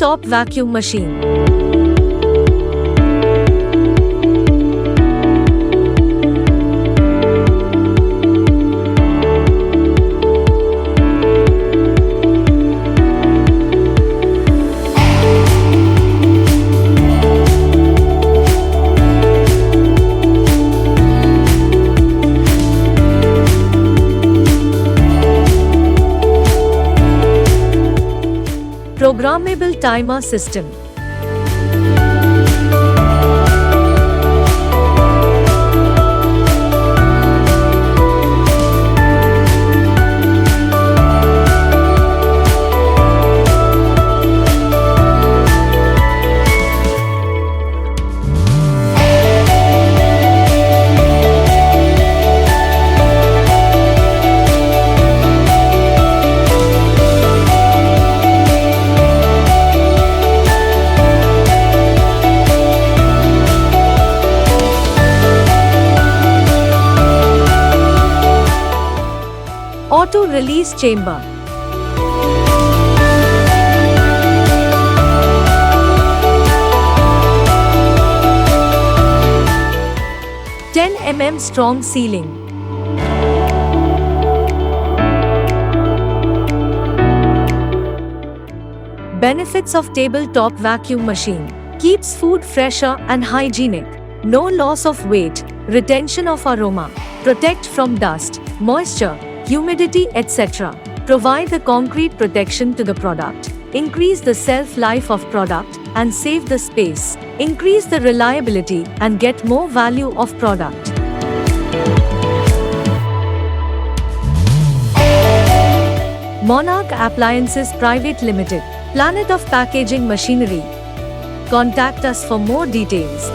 Tabletop Vacuum Machine. Programmable Timer System. Auto Release Chamber. (10 mm strong sealing). Benefits of tabletop vacuum machine: keeps food fresher and hygienic, no loss of weight, retention of aroma, protect from dust, moisture, humidity, etc. Provide the concrete protection to the product, increase the shelf life of product and save the space, increase the reliability and get more value of product. Monarch Appliances Private Limited, Planet of Packaging Machinery. Contact us for more details.